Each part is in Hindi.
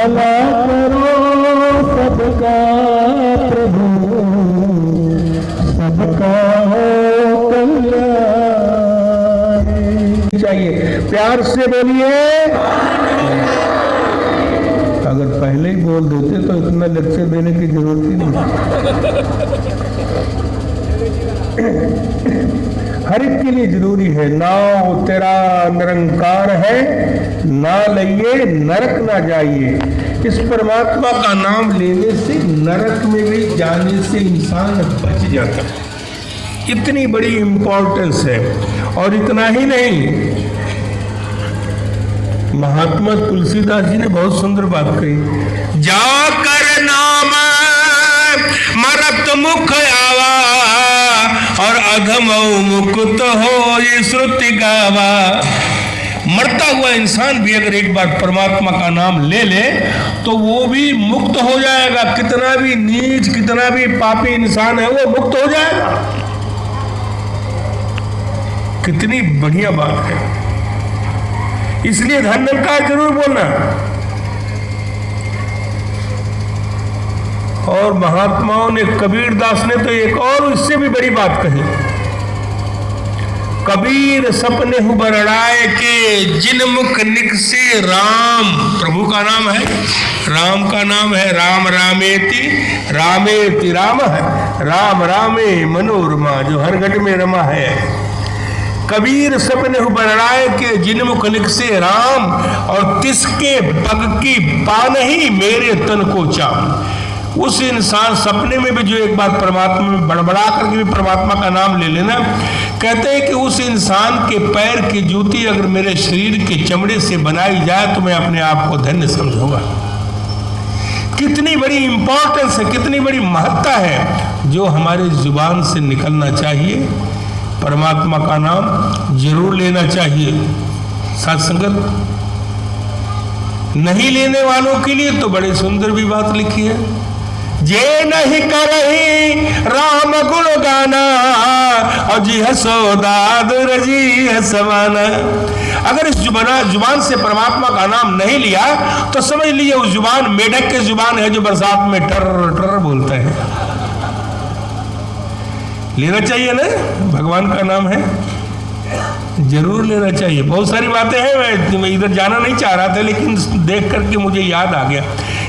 भला करो सबका प्रभु, सबका हो कल्याण। चाहिए प्यार से बोलिए। अगर पहले ही बोल देते तो इतना लेक्चर देने की जरूरत ही नहीं। हर एक के लिए जरूरी है। नाव तेरा निरंकार है, ना लइए नरक ना जाइए। इस परमात्मा का नाम लेने से नरक में भी जाने से इंसान बच जाता है। इतनी बड़ी इंपॉर्टेंस है। और इतना ही नहीं, महात्मा तुलसीदास जी ने बहुत सुंदर बात कही, जाकर नाम मरत मुख आवा और अधम मुक्त हो ये श्रुति गावा। मरता हुआ इंसान भी अगर एक बार परमात्मा का नाम ले ले तो वो भी मुक्त हो जाएगा। कितना भी नीच, कितना भी पापी इंसान है वो मुक्त हो जाएगा। कितनी बढ़िया बात है। इसलिए धन निरंकार जरूर बोलना। और महात्माओं ने, कबीर दास ने तो एक और इससे भी बड़ी बात कही, कबीर सपने बरड़ाए के जिन मुख निकसे राम। प्रभु का नाम है, राम का नाम है राम, रामेति रामेति राम है, राम रामे मनोरमा, जो हर घट में रमा है। कबीर सपने बरड़ाए के जिन मुख निकसे राम और तिसके पग की पानही मेरे तन को चाम। उस इंसान सपने में भी जो एक बार परमात्मा में बड़बड़ा करके भी परमात्मा का नाम ले लेना, कहते हैं कि उस इंसान के पैर की जूती अगर मेरे शरीर के चमड़े से बनाई जाए तो मैं अपने आप को धन्य समझूंगा। कितनी बड़ी इंपॉर्टेंस है, कितनी बड़ी महत्ता है जो हमारे जुबान से निकलना चाहिए। परमात्मा का नाम जरूर लेना चाहिए। साथ संगत, नहीं लेने वालों के लिए तो बड़ी सुंदर भी बात लिखी है, जे नहीं करही राम गुण गाना और जी हसोदाद रजी हसवाना। अगर इस जुबान से परमात्मा का नाम नहीं लिया तो समझ लीजिए उस जुबान मेढक की जुबान है जो बरसात में टर टर बोलता है। लेना चाहिए ना, भगवान का नाम है, जरूर लेना चाहिए। बहुत सारी बातें हैं, मैं इधर जाना नहीं चाह रहा था लेकिन देख करके मुझे याद आ गया।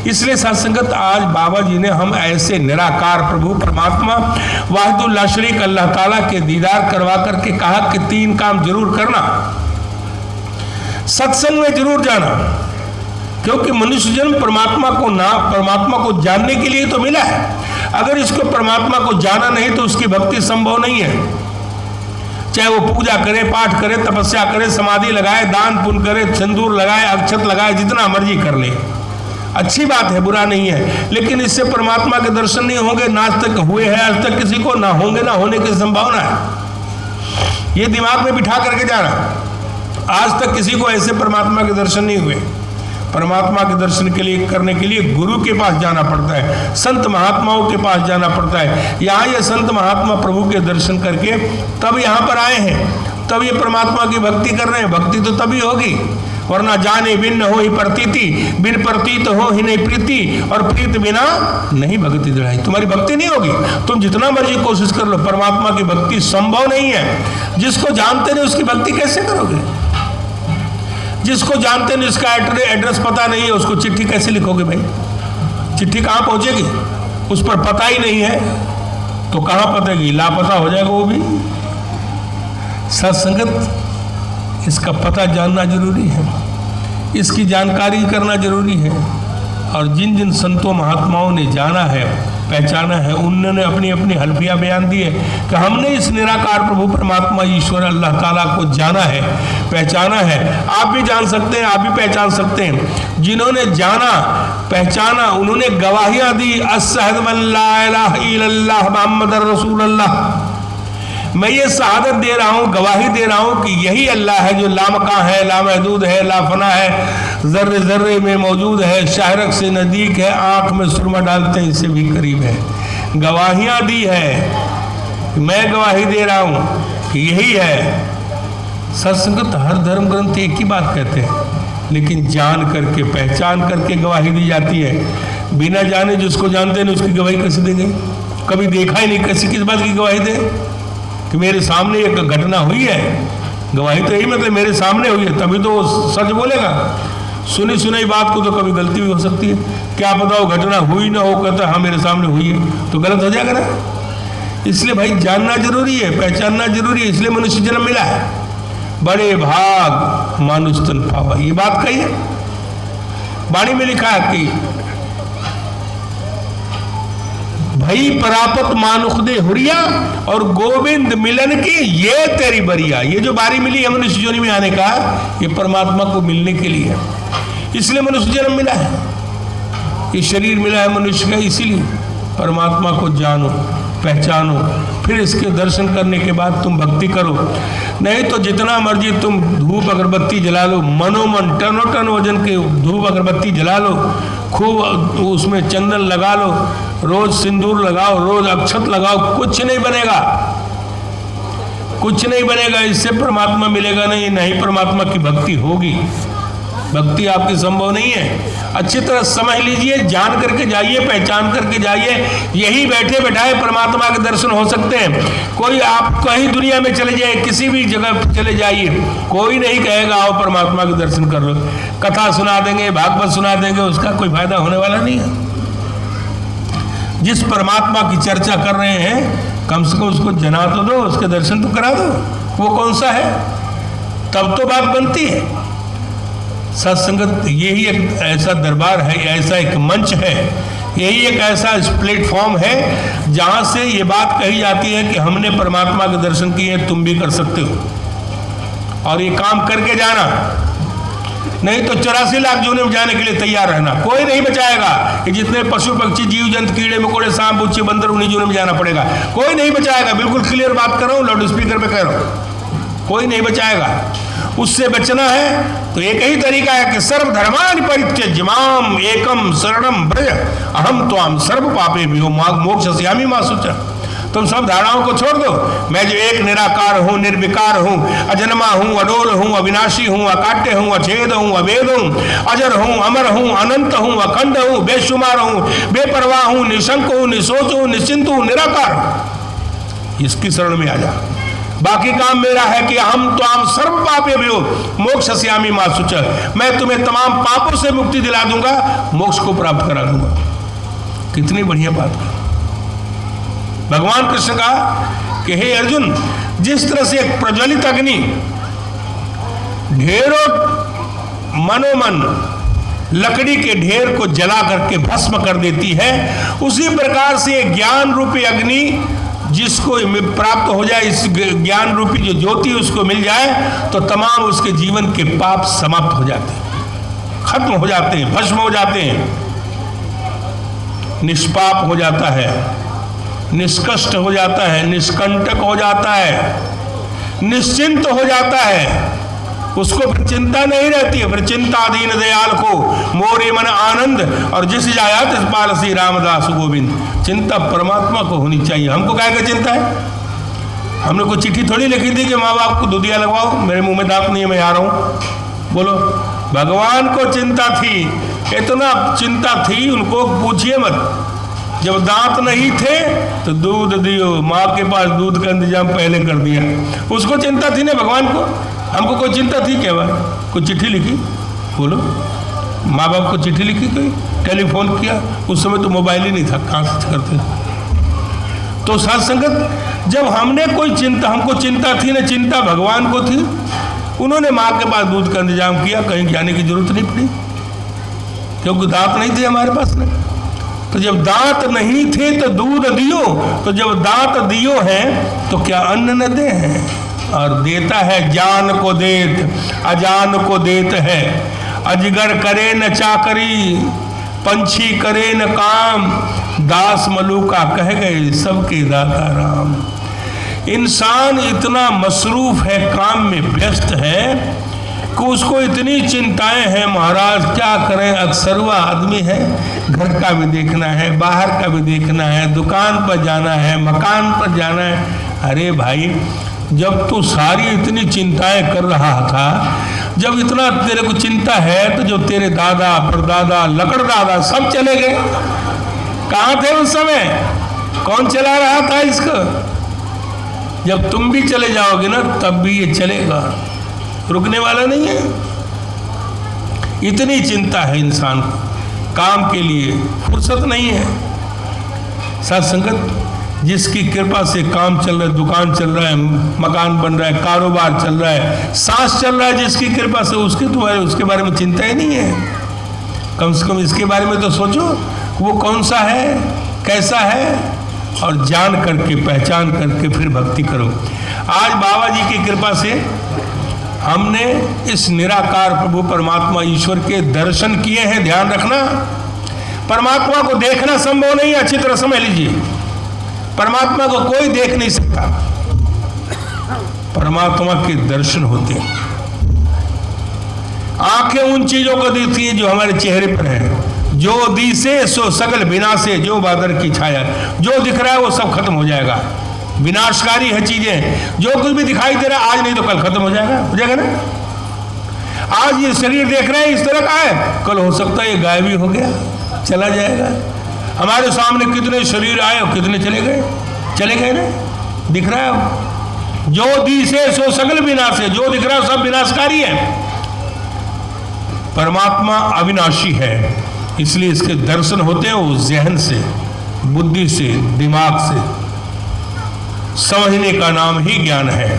इसलिए सत्संगत, आज बाबा जी ने हम ऐसे निराकार प्रभु परमात्मा वाहिदुल्लाह शरीक अल्लाह ताला के दीदार करवा करके कहा कि 3 काम जरूर करना। सत्संग में जरूर जाना, क्योंकि मनुष्य जन्म परमात्मा को जानने के लिए तो मिला है। अगर इसको परमात्मा को जाना नहीं तो उसकी भक्ति संभव नहीं है। चाहे वो पूजा करे, पाठ करे, तपस्या करे, समाधि लगाए, दान पुण्य करे, सिंदूर लगाए, अक्षत लगाए, जितना मर्जी कर ले, अच्छी बात है, बुरा नहीं है। लेकिन इससे परमात्मा के दर्शन नहीं होंगे। ना आज तक हुए हैं, आज तक किसी को, ना होंगे, ना होने की संभावना है। ये दिमाग में बिठा करके जाना। आज तक किसी को ऐसे परमात्मा के दर्शन नहीं हुए। परमात्मा के दर्शन के लिए करने के लिए गुरु के पास जाना पड़ता है, संत महात्माओं के पास जाना पड़ता है। यहाँ ये संत महात्मा प्रभु के दर्शन करके तब यहाँ पर आए हैं, तब ये परमात्मा की भक्ति कर रहे हैं। भक्ति तो तभी होगी, वरना जाने बिन न हो ही प्रतीति, बिन प्रतीत हो ही नहीं प्रीति, और प्रीत बिना नहीं भक्ति दृढ़ाई। तुम्हारी भक्ति नहीं होगी, तुम जितना मर्जी कोशिश कर लो, परमात्मा की भक्ति संभव नहीं है। जिसको जानते नहीं उसकी भक्ति कैसे करोगे? जिसको जानते नहीं, उसका एड्रेस पता नहीं है, उसको चिट्ठी कैसे लिखोगे भाई? चिट्ठी कहाँ पहुँचेगी? उस पर पता ही नहीं है तो कहाँ पतेगी? लापता हो जाएगा वो भी। सत्संगत, इसका पता जानना जरूरी है, इसकी जानकारी करना जरूरी है। और जिन जिन संतों महात्माओं ने जाना है, पहचाना है, उन्होंने अपनी अपनी हल्फिया बयान दी है कि हमने इस निराकार प्रभु परमात्मा ईश्वर अल्लाह ताला को जाना है, पहचाना है। आप भी जान सकते हैं, आप भी पहचान सकते हैं। जिन्होंने जाना, पहचाना, उन्होंने गवाहियाँ दी, अशहदु अल्ला इलाहा इल्लल्लाह मुहम्मदुर रसूलुल्लाह। मैं ये शहादत दे रहा हूँ, गवाही दे रहा हूँ कि यही अल्लाह है जो लामका है, लामहदूद है, लाफना है, जर्रे जर्रे में मौजूद है, शाहरक से नज़दीक है, आँख में सुरमा डालते हैं इससे भी करीब है। गवाहियाँ दी है, मैं गवाही दे रहा हूँ कि यही है। सत्संगत, हर धर्म ग्रंथ एक ही बात कहते हैं, लेकिन जान करके, पहचान करके गवाही दी जाती है। बिना जाने जिसको जानते नहीं उसकी गवाही कैसे देंगे? कभी देखा ही नहीं, कैसे किस बात की गवाही दे कि मेरे सामने एक घटना हुई है? गवाही तो यही मतलब मेरे सामने हुई है, तभी तो सच बोलेगा। सुनी सुनाई बात को तो कभी गलती भी हो सकती है। क्या पता वो घटना हुई ना हो, कहता हाँ मेरे सामने हुई है, तो गलत हो जाएगा ना। इसलिए भाई जानना जरूरी है, पहचानना जरूरी है। इसलिए मनुष्य जन्म मिला है। बड़े भाग मानुष तन पावा, ये बात कही है। वाणी में लिखा है कि भई परापत मानुख दे हुरिया और गोविंद मिलन की ये तेरी बरिया। ये जो बारी मिली है मनुष्य जोनी में आने का, ये परमात्मा को मिलने के लिए है। इसलिए मनुष्य जन्म मिला है, ये शरीर मिला है मनुष्य का, इसीलिए परमात्मा को जानो, पहचानो, फिर इसके दर्शन करने के बाद तुम भक्ति करो। नहीं तो जितना मर्जी तुम धूप अगरबत्ती जला लो, मनोमन टनों टन वजन के धूप अगरबत्ती जला लो, खूब उसमें चंदन लगा लो, रोज सिंदूर लगाओ, रोज अक्षत लगाओ, कुछ नहीं बनेगा, कुछ नहीं बनेगा। इससे परमात्मा मिलेगा नहीं, नहीं परमात्मा की भक्ति होगी। भक्ति आपकी संभव नहीं है। अच्छी तरह समझ लीजिए, जान करके जाइए, पहचान करके जाइए, यही बैठे बैठाए परमात्मा के दर्शन हो सकते हैं। कोई आप कहीं दुनिया में चले जाए, किसी भी जगह चले जाइए, कोई नहीं कहेगा आओ परमात्मा के दर्शन कर लो। कथा सुना देंगे, भागवत सुना देंगे, उसका कोई फायदा होने वाला नहीं है। जिस परमात्मा की चर्चा कर रहे हैं, कम से कम उसको जना तो दो, उसके दर्शन तो करा दो। वो कौन सा है? तब तो बात बनती है। सत्संगत यही एक ऐसा दरबार है, ऐसा एक मंच है, यही एक ऐसा प्लेटफॉर्म है जहां से ये बात कही जाती है कि हमने परमात्मा के दर्शन किए, तुम भी कर सकते हो। और ये काम करके जाना, नहीं तो 84 लाख जूने में जाने के लिए तैयार रहना। कोई नहीं बचाएगा। कि जितने पशु पक्षी जीव जंतु कीड़े मकोड़े सांप बूचे बंदर, उन्हीं जूने में जाना पड़ेगा। कोई नहीं बचाएगा। बिल्कुल क्लियर बात कर रहा हूँ, लाउड स्पीकर पे कह रहा हूँ, कोई नहीं बचाएगा। उससे बचना है तो एक ही तरीका है कि सर्वधर्मानि परित्यज्य माम एकम शरणम व्रज अहम त्वाम सर्व पापे भ्यो मोक्षयिष्यामि मा शुचः। तुम सब धारणाओं को छोड़ दो। मैं जो एक निराकार हूँ, निर्विकार हूँ, अजन्मा हूँ, अडोल हूँ, अविनाशी हूँ, अकाट्य हूँ, अछेद हूँ, अभेद हूँ, अजर हूँ, अमर हूँ, अनंत हूँ, अखंड हूँ, बेशुमार हूँ, बेपरवाह हूँ, निशंक हूँ, निशोच हूँ, निश्चिंत हूँ, निराकार हूँ। इसकी शरण में आ जा। बाकी काम मेरा है कि हम तो हम सर्व पापे भ्यो मोक्षयिष्यामि मा शुचः। मैं तुम्हें तमाम पापों से मुक्ति दिला दूंगा, मोक्ष को प्राप्त करा दूंगा। कितनी बढ़िया बात है। भगवान कृष्ण का कि हे अर्जुन, जिस तरह से एक प्रज्वलित अग्नि ढेरों मनोमन लकड़ी के ढेर को जला करके भस्म कर देती है, उसी प्रकार से ज्ञान रूपी अग्नि जिसको प्राप्त हो जाए, इस ज्ञान रूपी जो ज्योति उसको मिल जाए, तो तमाम उसके जीवन के पाप समाप्त हो जाते हैं, खत्म हो जाते हैं, भस्म हो जाते हैं, निष्पाप हो जाता है, निष्कष्ट हो जाता है, निष्कंटक हो जाता है, निश्चिंत हो जाता है। उसको फिर चिंता नहीं रहती है। फिर चिंता दीन दयाल को मोरे मन आनंद और जिस जाया तिस पाल श्री रामदास गोविंद। चिंता परमात्मा को होनी चाहिए। हमको क्या क्या चिंता है? हमने कोई चिट्ठी थोड़ी लिखी थी कि माँ बाप को दूधिया लगवाओ, मेरे मुंह में दांत नहीं है, मैं आ रहा हूँ। बोलो, भगवान को चिंता थी, इतना चिंता थी, उनको पूछिए मत। जब दांत नहीं थे तो दूध दियो, माँ के पास दूध का इंतजाम पहले कर दिया। उसको चिंता थी ना भगवान को। हमको कोई चिंता थी क्या? कोई चिट्ठी लिखी? बोलो, माँ बाप को चिट्ठी लिखी, कोई टेलीफोन किया? उस समय तो मोबाइल ही नहीं था, कहाँ से करते। तो सत्संगत, जब हमने कोई चिंता, हमको चिंता थी ना, चिंता भगवान को थी। उन्होंने माँ के पास दूध का इंतजाम किया, कहीं जाने की जरूरत नहीं पड़ी, क्योंकि दांत नहीं थे हमारे पास में। तो जब दांत नहीं थे तो दूध दियो, तो जब दांत दियो है तो क्या अन्न न दे हैं? और देता है जान को देत, अजान को देत है। अजगर करे न चाकरी, पंछी करे न काम, दास मलूका कह गए सबके दाता राम। इंसान इतना मसरूफ है, काम में व्यस्त है कि उसको इतनी चिंताएं हैं महाराज, क्या करें। अक्सरवा आदमी है, घर का भी देखना है, बाहर का भी देखना है, दुकान पर जाना है, मकान पर जाना है। अरे भाई, जब तू सारी इतनी चिंताएं कर रहा था जब इतना तेरे को चिंता है तो जो तेरे दादा परदादा लकड़ दादा सब चले गए, कहाँ थे उस समय? कौन चला रहा था इसको? जब तुम भी चले जाओगे ना तब भी ये चलेगा, रुकने वाला नहीं है। इतनी चिंता है इंसान को, काम के लिए फुर्सत नहीं है। साथ संगत, जिसकी कृपा से काम चल रहा है, दुकान चल रहा है, मकान बन रहा है, कारोबार चल रहा है, सांस चल रहा है, जिसकी कृपा से उसके बारे में चिंता ही नहीं है। कम से कम इसके बारे में तो सोचो, वो कौन सा है, कैसा है, और जान करके पहचान करके फिर भक्ति करो। आज बाबा जी की कृपा से हमने इस निराकार प्रभु परमात्मा ईश्वर के दर्शन किए हैं। ध्यान रखना, परमात्मा को देखना संभव नहीं है, अच्छी तरह समझ लीजिए। परमात्मा को कोई देख नहीं सकता, परमात्मा के दर्शन होते हैं। आंखें उन चीजों को देखती है जो हमारे चेहरे पर है। जो दिसे सो सकल विनाशे, जो बादल की छाया, जो दिख रहा है वो सब खत्म हो जाएगा। विनाशकारी है चीजें, जो कुछ भी दिखाई दे रहा है आज नहीं तो कल खत्म हो जाएगा ना। आज ये शरीर देख रहे हैं इस तरह का है, कल हो सकता है ये गायब ही हो गया, चला जाएगा। हमारे सामने कितने शरीर आए और कितने चले गए ना, दिख रहा है। जो दिसे सो सकल विनाशे, जो दिख रहा है सब विनाशकारी है। परमात्मा अविनाशी है, इसलिए इसके दर्शन होते हैं वो जहन से, बुद्धि से, दिमाग से। समझने का नाम ही ज्ञान है।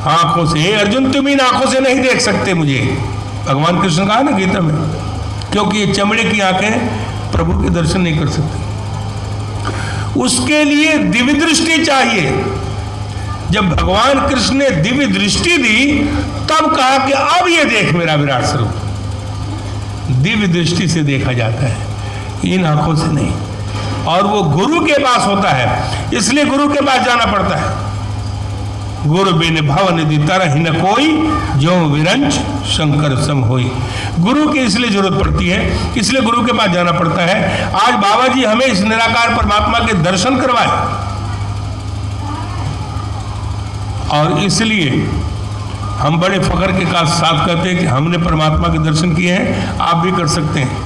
आंखों से, हे अर्जुन तुम इन आंखों से नहीं देख सकते मुझे, भगवान कृष्ण कहा ना गीता में, क्योंकि ये चमड़े की आंखें प्रभु के दर्शन नहीं कर सकते। उसके लिए दिव्य दृष्टि चाहिए। जब भगवान कृष्ण ने दिव्य दृष्टि दी तब कहा कि अब ये देख मेरा विराट स्वरूप। दिव्य दृष्टि से देखा जाता है, इन आंखों से नहीं। और वो गुरु के पास होता है, इसलिए गुरु के पास जाना पड़ता है। गुरु बिन भव निधि तरह न कोई, जो विरंच शंकर सम होई। गुरु की इसलिए जरूरत पड़ती है, इसलिए गुरु के पास जाना पड़ता है। आज बाबा जी हमें इस निराकार परमात्मा के दर्शन करवाए, और इसलिए हम बड़े फख्र के साथ कहते हैं कि हमने परमात्मा के दर्शन किए हैं, आप भी कर सकते हैं।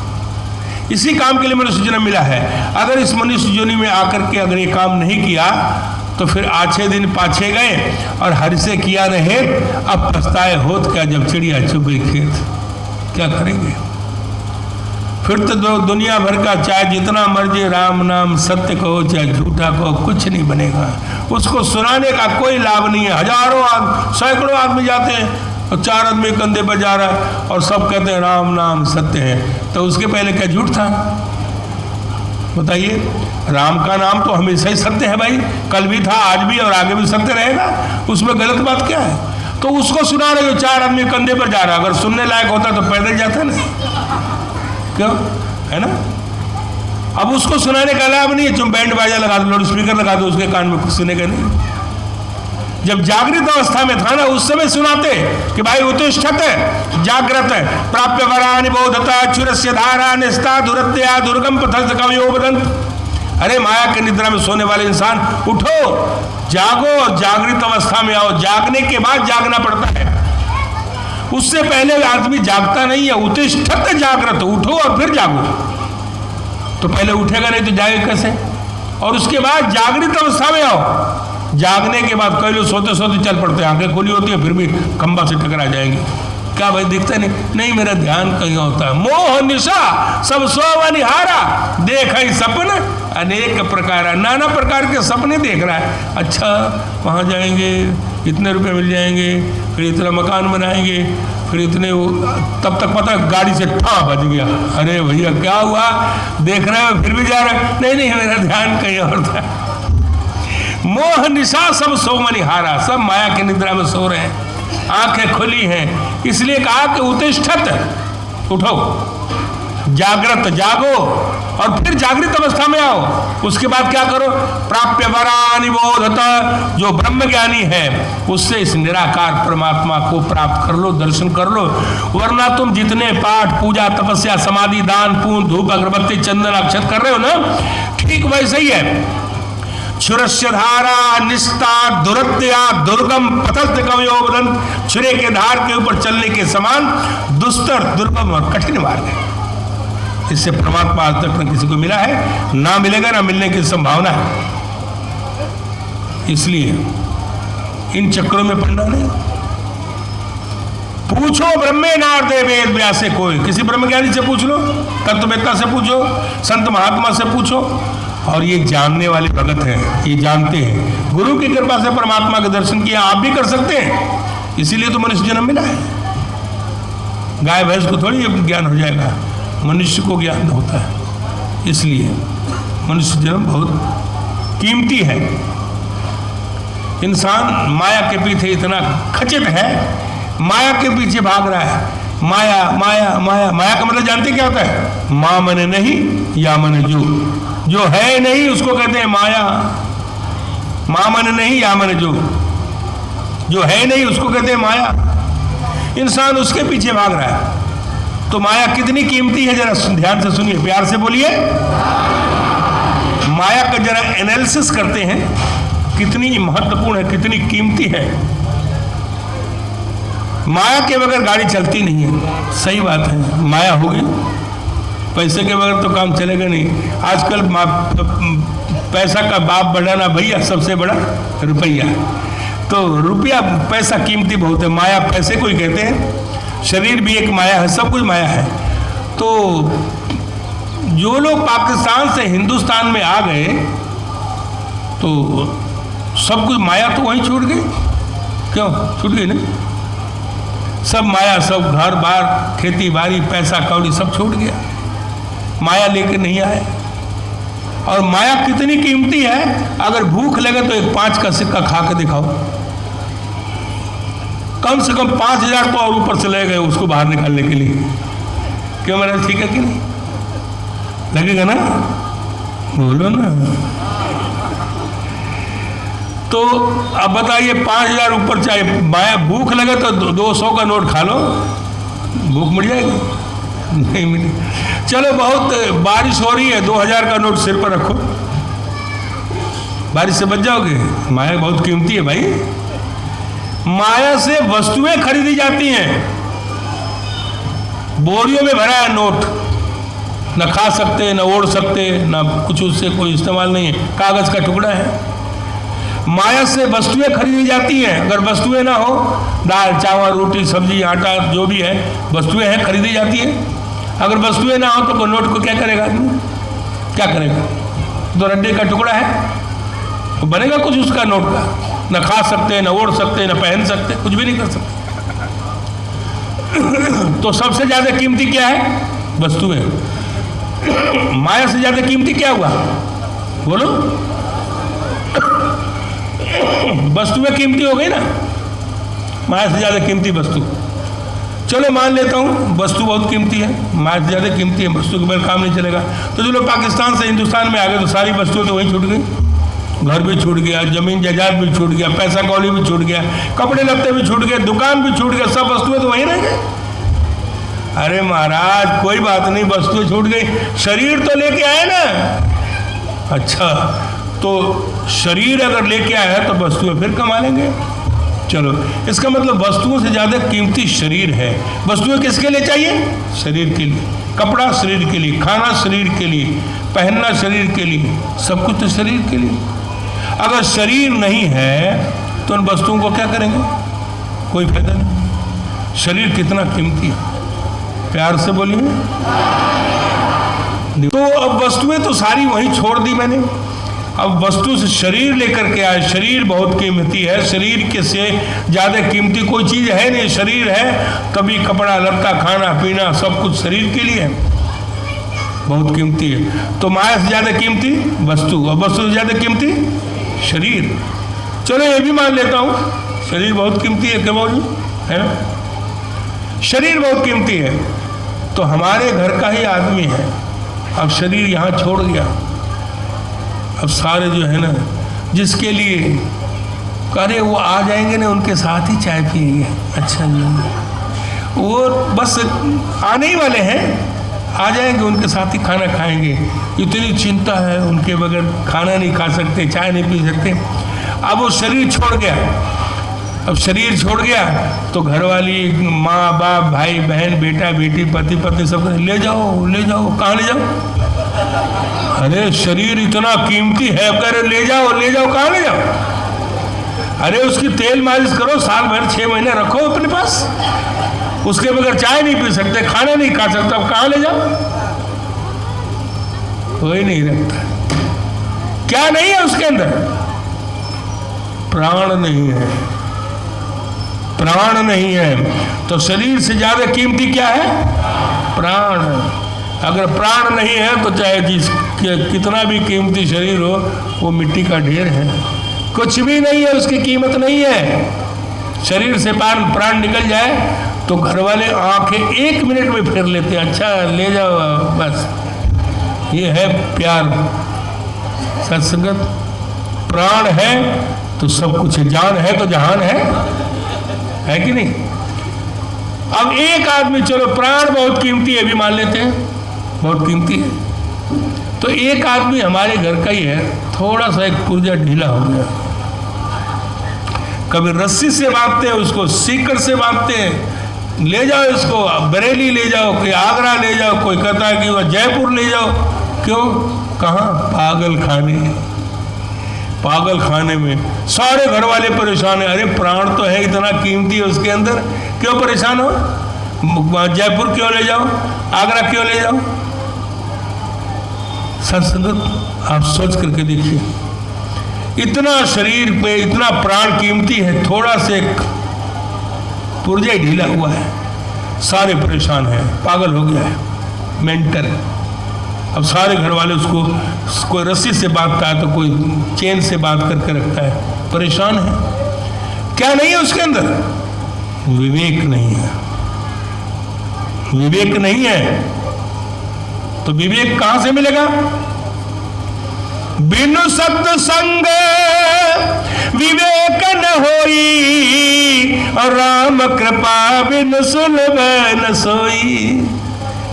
इसी काम के लिए मनुष्य जन्म मिला है। अगर इस मनुष्य योनि में आकर के अगर ये काम नहीं किया तो फिर आछे दिन पाछे गए और हर से किया रहे, अब पछताए होत क्या जब चिड़िया चुग गई खेत। क्या करेंगे फिर? तो दुनिया भर का चाहे जितना मर्जी राम नाम सत्य कहो चाहे झूठा कहो, कुछ नहीं बनेगा। उसको सुनाने का कोई लाभ नहीं है। हजारों सैकड़ों आदमी जाते हैं और 4 आदमी कंधे पर जा रहा है और सब कहते हैं राम नाम सत्य है, तो उसके पहले क्या झूठ था? बताइए। राम का नाम तो हमेशा ही सत्य है भाई, कल भी था, आज भी और आगे भी सत्य रहेगा, उसमें गलत बात क्या है? तो उसको सुना रहे हो, 4 आदमी कंधे पर जा रहा है, अगर सुनने लायक होता तो पैदल जाता ना, क्यों? है ना। अब उसको सुनाने का लाभ नहीं है, तुम बैंड बाजा लगा दो, लाउड स्पीकर लगा दो उसके कान में, कुछ सुनेगा नहीं। जब जागृत अवस्था में था ना उस समय सुनाते कि भाई उत्तिष्ठत जागृत प्राप्य वरानि बोधता चुरस्य धारा निस्ता दुरत्या दुर्गम पथल कवयो बदंत। अरे माया के निद्रा में सोने वाले इंसान उठो, जागो और जागृत अवस्था में आओ। जागने के बाद जागना पड़ता है, उससे पहले आदमी जागता नहीं है। उत्तिष्ठत जागृत, उठो और फिर जागो। तो पहले उठेगा नहीं तो जाएगा कैसे? और उसके बाद जागृत अवस्था में आओ। जागने के बाद कई लोग सोते सोते चल पड़ते हैं, आंखें खुली होती है फिर भी खंबा से टकरा जाएंगे। क्या भाई दिखता नहीं, मेरा ध्यान कहीं होता है। मोह निशा सब सोवनिहारा, देख ही सपन अनेक प्रकार, नाना प्रकार के सपने देख रहा है। अच्छा वहाँ जाएंगे, इतने रुपए मिल जाएंगे, फिर इतना मकान बनाएंगे, फिर इतने, तब तक पता गाड़ी से ठा बज गया। अरे भैया क्या हुआ? देख रहे हो फिर भी जा रहे हो? नहीं मेरा ध्यान कहीं और था। मोह निशा सब सोमनिहारा, सब माया की निद्रा में सो रहे हैं, आंखें खुली हैं। इसलिए कहा कि उत्तिष्ठत, उठो, जागृत जागो और फिर जागृत अवस्था में आओ। उसके बाद क्या करो? प्राप्य वरानि बोधता, जो ब्रह्म ज्ञानी है उससे इस निराकार परमात्मा को प्राप्त कर लो, दर्शन कर लो। वरना तुम जितने पाठ पूजा तपस्या समाधि दान पुण्य धूप अगरबत्ती चंदन अक्षत कर रहे हो ना, ठीक वैसे ही है। छुरस्य धारा निष्ठा दुरत्या दुर्गम पतस्त कवयो वदंत। छुरे के धार के ऊपर चलने के समान दुस्तर, दुर्गम और कठिन मार्ग है। इससे परमात्मा आज तक न किसी को मिला है, ना मिलेगा, ना मिलने की संभावना है। इसलिए इन चक्रों में पड़ना नहीं। पूछो ब्रह्मे नारदे वेद व्यासे कोई, किसी ब्रह्मज्ञानी से पूछ लो, तत्ववेत्ता से पूछो, संत महात्मा से पूछो। और ये जानने वाले भगत हैं, ये जानते हैं। गुरु की कृपा से परमात्मा के दर्शन किया, आप भी कर सकते हैं। इसीलिए तो मनुष्य जन्म मिला है। गाय भैंस को थोड़ी ज्ञान हो जाएगा, मनुष्य को ज्ञान होता है। इसलिए मनुष्य जन्म बहुत कीमती है। इंसान माया के पीछे इतना खचित है, माया के पीछे भाग रहा है। माया माया माया, माया का मतलब जानते क्या होता है? माँ मने नहीं या मने जो है नहीं उसको कहते हैं माया। माँ मने नहीं या मने जो है नहीं उसको कहते हैं माया। इंसान उसके पीछे भाग रहा है। तो माया कितनी कीमती है, जरा ध्यान से सुनिए, प्यार से बोलिए। माया का जरा एनालिसिस करते हैं, कितनी महत्वपूर्ण है, कितनी कीमती है। माया के बगैर गाड़ी चलती नहीं है, सही बात है। माया होगी, पैसे के बगैर तो काम चलेगा नहीं। आजकल पैसा का बाप बढ़ाना भैया, सबसे बड़ा रुपया। तो रुपया पैसा कीमती बहुत है, माया पैसे को ही कहते हैं। शरीर भी एक माया है, सब कुछ माया है। तो जो लोग पाकिस्तान से हिंदुस्तान में आ गए तो सब कुछ माया तो वहीं छूट गई। क्यों छूट गई ना? सब माया, सब घर बार, खेती बाड़ी, पैसा कौड़ी सब छूट गया, माया लेके नहीं आए। और माया कितनी कीमती है, अगर भूख लगे तो एक 5 का सिक्का खा के दिखाओ, कम से कम 5000 तो और ऊपर से ले गए उसको बाहर निकालने के लिए। क्यों मेरा ठीक है कि नहीं? लगेगा ना? बोलो ना। तो अब बताइए, 5000 ऊपर चाहिए, माया भूख लगे तो 200 का नोट खा लो, भूख मिट जाएगी? नहीं मिली। चलो बहुत बारिश हो रही है, 2000 का नोट सिर पर रखो, बारिश से बच जाओगे। माया बहुत कीमती है भाई। माया से वस्तुएं खरीदी जाती हैं, बोरियों में भरा है नोट, न खा सकते, न ओढ़ सकते, न कुछ उससे कोई इस्तेमाल नहीं है, कागज का टुकड़ा है। माया से वस्तुएं खरीदी जाती हैं। अगर वस्तुएं ना हो, दाल चावल रोटी सब्जी आटा जो भी है वस्तुएं हैं, खरीदी जाती है। अगर वस्तुएं ना हो तो नोट को क्या करेगा आदमी? क्या करेगा? 2 रड्डे का टुकड़ा है, तो बनेगा कुछ उसका नोट का? न खा सकते, न ओढ़ सकते, न पहन सकते, कुछ भी नहीं कर सकते। तो सबसे ज्यादा कीमती क्या है? वस्तुएं। माया से ज्यादा कीमती क्या हुआ? बोलो। वस्तुएं कीमती हो गई ना, माया से ज्यादा कीमती वस्तु। चलो मान लेता हूँ वस्तु बहुत कीमती है, माया से ज्यादा कीमती है, वस्तु के बगैर काम नहीं चलेगा। तो जो लोग पाकिस्तान से हिंदुस्तान में आ गए तो सारी वस्तुएं तो वहीं छूट गई। घर भी छूट गया, जमीन जायदाद भी छूट गया, पैसा कौड़ी भी छूट गया, कपड़े लत्ते भी छूट गए, दुकान भी छूट गया, सब वस्तुएं तो वहीं रह गए। अरे महाराज कोई बात नहीं, वस्तुएं छूट गई, शरीर तो लेके आए ना। अच्छा, तो शरीर अगर लेके आया है तो वस्तुएं फिर कमा लेंगे। चलो, इसका मतलब वस्तुओं से ज्यादा कीमती शरीर है। वस्तुएं किसके लिए चाहिए? शरीर के लिए। कपड़ा शरीर के लिए, खाना शरीर के लिए, पहनना शरीर के लिए, सब कुछ तो शरीर के लिए। अगर शरीर नहीं है तो उन वस्तुओं को क्या करेंगे? कोई फायदा नहीं। शरीर कितना कीमती है, प्यार से बोलिए। तो अब वस्तुएं तो सारी वहीं छोड़ दी मैंने, अब वस्तु से शरीर लेकर के आए। शरीर बहुत कीमती है, शरीर के से ज्यादा कीमती कोई चीज है नहीं। शरीर है तभी कपड़ा लत्ता खाना पीना सब कुछ शरीर के लिए है, बहुत कीमती है। तो माया से ज्यादा कीमती वस्तु, और वस्तु से ज्यादा कीमती शरीर। चलो ये भी मान लेता हूं शरीर बहुत कीमती है, क्या बोलूं, है ना? शरीर बहुत कीमती है, तो हमारे घर का ही आदमी है, अब शरीर यहाँ छोड़ गया। अब सारे जो है ना, जिसके लिए अरे वो आ जाएंगे ना, उनके साथ ही चाय पिएंगे। अच्छा जी, वो बस आने ही वाले हैं, आ जाएंगे, उनके साथ ही खाना खाएंगे। इतनी चिंता है, उनके बगैर खाना नहीं खा सकते, चाय नहीं पी सकते। अब वो शरीर छोड़ गया, अब शरीर छोड़ गया तो घरवाली, माँ बाप, भाई बहन, बेटा बेटी, पति पत्नी सब ले जाओ ले जाओ। कहाँ ले जाओ? अरे शरीर इतना कीमती है, कह रहे ले जाओ ले जाओ। कहाँ ले जाओ? अरे उसकी तेल मालिश करो, साल भर 6 महीने रखो अपने पास। उसके बगैर चाय नहीं पी सकते, खाना नहीं खा सकते, अब कहाँ ले जाओ? कोई नहीं रखता। क्या नहीं है उसके अंदर? प्राण नहीं है, प्राण नहीं है। तो शरीर से ज्यादा कीमती क्या है? प्राण। अगर प्राण नहीं है तो चाहे कितना भी कीमती शरीर हो, वो मिट्टी का ढेर है, कुछ भी नहीं है, उसकी कीमत नहीं है। शरीर से प्राण निकल जाए तो घर वाले आंखें 1 मिनट में फेर लेते हैं, अच्छा ले जाओ बस। ये है प्यार, सत्संगत। प्राण है तो सब कुछ है, जान है तो जहान है कि नहीं? अब एक आदमी, चलो प्राण बहुत कीमती है भी मान लेते हैं, बहुत कीमती है, तो एक आदमी हमारे घर का ही है, थोड़ा सा एक पुर्जा ढीला हो गया, कभी रस्सी से बांधते हैं उसको, सीकर से बांधते हैं, ले जाओ इसको बरेली ले जाओ, कोई आगरा ले जाओ, कोई कहता है कि वह जयपुर ले जाओ। क्यों? कहाँ? पागल खाने, पागल खाने में सारे घर वाले परेशान है। अरे प्राण तो है, इतना कीमती है उसके अंदर, क्यों परेशान हो? जयपुर क्यों ले जाओ, आगरा क्यों ले जाओ? सत्संगत आप सोच करके देखिए, इतना शरीर पे इतना प्राण कीमती है, थोड़ा से पुर्जा ढीला हुआ है, सारे परेशान हैं, पागल हो गया है, मेंटल। अब सारे घर वाले उसको, कोई रस्सी से बांधता है तो कोई चेन से बांध करके रखता है, परेशान है। क्या नहीं है उसके अंदर? विवेक नहीं है, विवेक नहीं है। तो विवेक कहां से मिलेगा? बिनु सत्संग विवेक न होई, और राम कृपा बिनु सुलभ न सोई।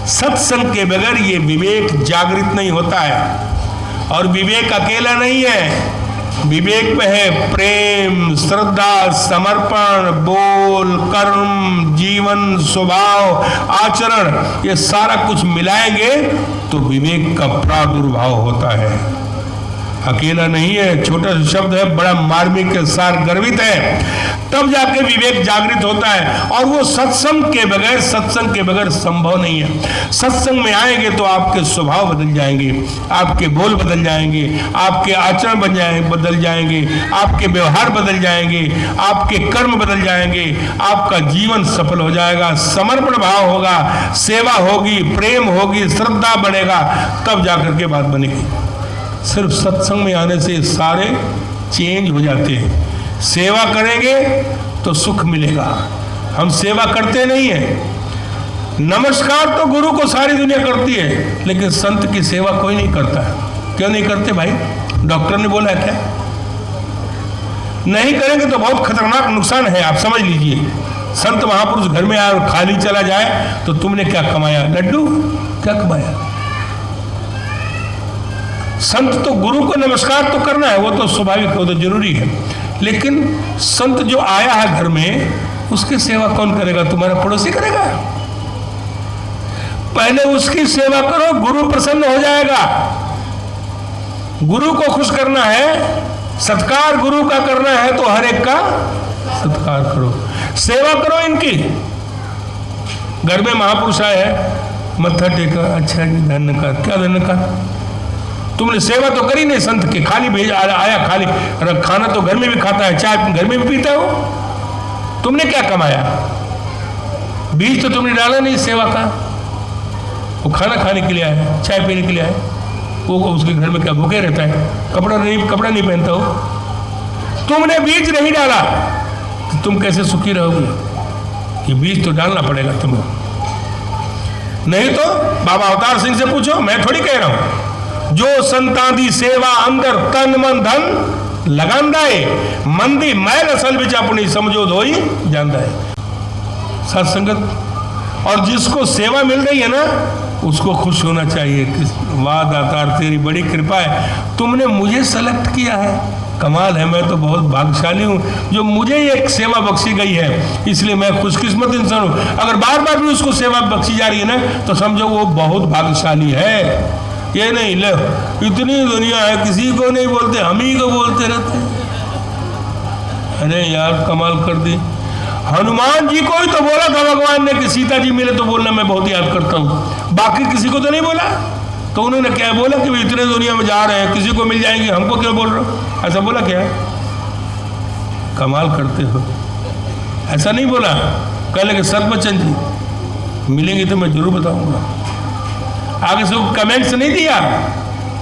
सत्संग के बगैर ये विवेक जागृत नहीं होता है। और विवेक अकेला नहीं है, विवेक में है प्रेम, श्रद्धा, समर्पण, बोल, कर्म, जीवन, स्वभाव, आचरण, ये सारा कुछ मिलाएंगे तो विवेक का प्रादुर्भाव होता है। अकेला नहीं है, छोटा सा शब्द है, बड़ा मार्मिक सार गर्वित है, तब जाके विवेक जागृत होता है। और वो सत्संग के बगैर संभव नहीं है। सत्संग में आएंगे तो आपके स्वभाव बदल जाएंगे, आपके बोल बदल जाएंगे, आपके आचरण बदल जाएंगे, आपके व्यवहार बदल जाएंगे, आपके कर्म बदल जाएंगे, आपका जीवन सफल हो जाएगा, समर्पण भाव होगा, सेवा होगी, प्रेम होगी, श्रद्धा बढ़ेगा, तब जाकर के बात बनेगी। सिर्फ सत्संग में आने से सारे चेंज हो जाते हैं। सेवा करेंगे तो सुख मिलेगा, हम सेवा करते नहीं है। नमस्कार तो गुरु को सारी दुनिया करती है, लेकिन संत की सेवा कोई नहीं करता है। क्यों नहीं करते भाई? डॉक्टर ने बोला है क्या? नहीं करेंगे तो बहुत खतरनाक नुकसान है, आप समझ लीजिए। संत महापुरुष घर में आए और खाली चला जाए तो तुमने क्या कमाया? लड्डू क्या कमाया? संत तो गुरु को नमस्कार तो करना है, वो तो स्वाभाविक है, वो तो जरूरी है, लेकिन संत जो आया है घर में, उसकी सेवा कौन करेगा? तुम्हारा पड़ोसी करेगा? पहले उसकी सेवा करो, गुरु प्रसन्न हो जाएगा। गुरु को खुश करना है, सत्कार गुरु का करना है तो हर एक का सत्कार करो, सेवा करो इनकी। घर में महापुरुष आए हैं, मत्था टेका, अच्छा जी धन्यवाद। क्या धन्यवाद? तुमने सेवा तो करी नहीं संत के, खाली भेज आया, खाली खाना तो घर में भी खाता है, चाय घर में भी पीता है वो, तुमने क्या कमाया? बीज तो तुमने डाला नहीं सेवा का। वो खाना खाने के लिए आया, चाय पीने के लिए आया, वो उसके घर में क्या भूखे रहता है? कपड़ा नहीं पहनता हो, तुमने बीज नहीं डाला तो तुम कैसे सुखी रहोगे? ये बीज तो डालना पड़ेगा तुम्हें, नहीं तो बाबा अवतार सिंह से पूछो, मैं थोड़ी कह रहा हूं। जो संतां सेवा अंदर तन मन धन लगांदा है, मंदी मैल असल विच अपनी समझो धोई जांदा है। सत्संगत और जिसको सेवा मिल रही है ना, उसको खुश होना चाहिए कि वाह दातार तेरी बड़ी कृपा है, तुमने मुझे सेलेक्ट किया है, कमाल है, मैं तो बहुत भाग्यशाली हूँ जो मुझे एक सेवा बख्शी गई है, इसलिए मैं खुशकिस्मत इंसान हूँ। अगर बार बार भी उसको सेवा बख्शी जा रही है ना, तो समझो वो बहुत भाग्यशाली है। ये नहीं ले इतनी दुनिया है, किसी को नहीं बोलते, हम ही को बोलते रहते। अरे यार कमाल कर दी। हनुमान जी को ही तो बोला था भगवान ने कि सीता जी मिले तो बोलना मैं बहुत याद करता हूँ, बाकी किसी को तो नहीं बोला। तो उन्होंने क्या बोला कि इतने दुनिया में जा रहे हैं, किसी को मिल जाएंगे, हमको क्यों बोल रहे हो, ऐसा बोला क्या? कमाल करते हो, ऐसा नहीं बोला। कहले कि सतबच्चन जी मिलेंगे तो मैं जरूर बताऊंगा। आगे से कमेंट्स नहीं दिया,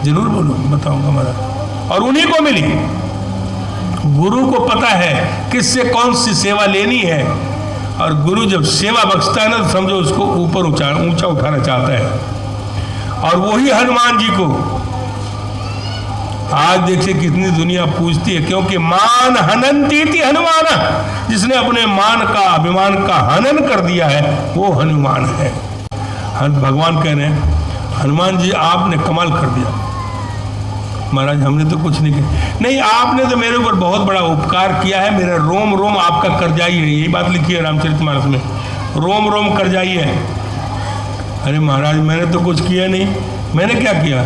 जरूर बोलो बताऊंगा महाराज। और उन्हीं को मिली। गुरु को पता है किससे कौन सी सेवा लेनी है, और गुरु जब सेवा बख्शता है ना, तो समझो उसको ऊपर ऊंचा उठाना चाहता है। और वही हनुमान जी को आज देखिए कितनी दुनिया पूजती है, क्योंकि मान हनन्ति इति हनुमान, जिसने अपने मान का अभिमान का हनन कर दिया है वो हनुमान है। भगवान कह रहे हैं हनुमान जी आपने कमाल कर दिया। महाराज हमने तो कुछ नहीं किया। नहीं, आपने तो मेरे ऊपर बहुत बड़ा उपकार किया है, मेरा रोम रोम आपका कर्जाई है, यही बात लिखी है रामचरितमानस में, रोम रोम कर्जाई है। अरे महाराज मैंने तो कुछ किया नहीं। मैंने क्या किया?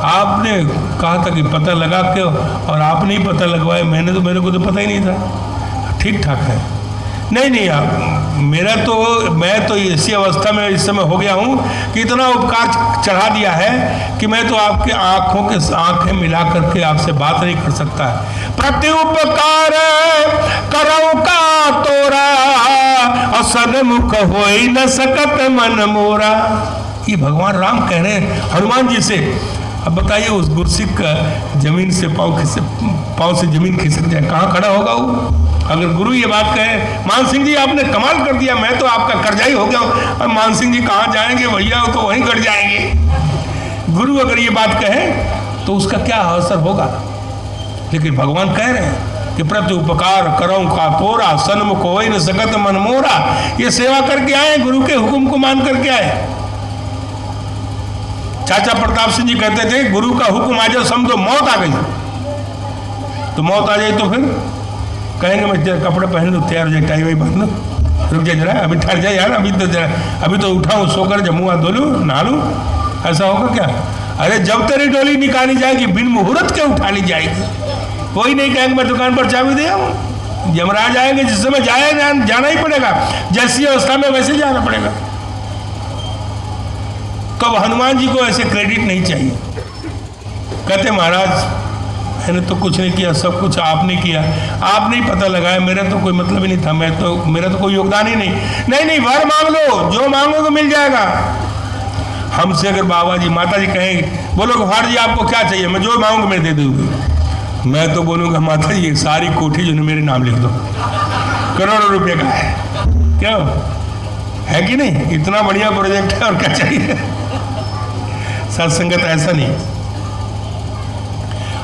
आपने कहा था कि पता लगा के, और आपने ही पता लगवाया, मेरे को तो पता ही नहीं था। ठीक ठाक है। नहीं आप मैं तो ऐसी अवस्था में इस समय हो गया हूँ कि इतना उपकार चढ़ा दिया है कि मैं तो आपके आंखें मिला करके आपसे बात नहीं कर सकता। प्रति उपकार करौ का तोरा, असन्मुख होई न सकत मन मोरा। ये भगवान राम कह रहे हैं हनुमान जी से। अब बताइए उस गुरसिक का जमीन से पाँव से जमीन खिसक जाए, कहाँ खड़ा होगा वो? अगर गुरु ये बात कहे मान सिंह जी आपने कमाल कर दिया, मैं तो आपका कर्जाई हो गया हूँ, और मान सिंह जी कहाँ जाएंगे भैया, तो वहीं कट जाएंगे। गुरु अगर ये बात कहे तो उसका क्या असर होगा? लेकिन भगवान कह रहे हैं कि प्रति उपकार करऊं का तोरा, सन्मुख होई न सकत मन मोरा। ये सेवा करके आए, गुरु के हुक्म को मान करके आए। चाचा प्रताप सिंह जी कहते थे गुरु का हुक्म आ जाए समझो मौत आ गई, तो मौत आ जाए तो फिर कहेंगे मैं कपड़े पहन लूँ, तैयार हो जाए, टाई वाई बांध लूँ, रुक जाए जरा, अभी ठहर जाए यार, अभी तो उठाऊँ, सोकर जब मुँह हाथ धो लूँ, नहा लूँ, ऐसा होगा क्या? अरे जब तेरी डोली निकाली जाएगी बिन मुहूर्त के उठा ली जाएगी। कोई नहीं कहेंगे मैं दुकान पर चाबी दे आऊँ। यमराज आएंगे जिस समय जाना ही पड़ेगा, जैसी अवस्था में वैसे जाना पड़ेगा। कब हनुमान जी को ऐसे क्रेडिट नहीं चाहिए। कहते महाराज मैंने तो कुछ नहीं किया, सब कुछ आपने किया, आपने ही पता लगाया, मेरा तो कोई मतलब ही नहीं था, मेरा तो कोई योगदान ही नहीं। नहीं वर मांग लो, जो मांगोगे मिल जाएगा। हमसे अगर बाबा जी माता जी कहेंगे बोलो गुहार जी आपको क्या चाहिए, मैं जो मांगूंगा मैं दे दूंगी। मैं तो बोलूँगा माता जी सारी कोठी जो मेरे नाम लिख दो, करोड़ों रुपये का है, क्या है कि नहीं? इतना बढ़िया प्रोजेक्ट है, और क्या चाहिए? सत्संगत ऐसा नहीं।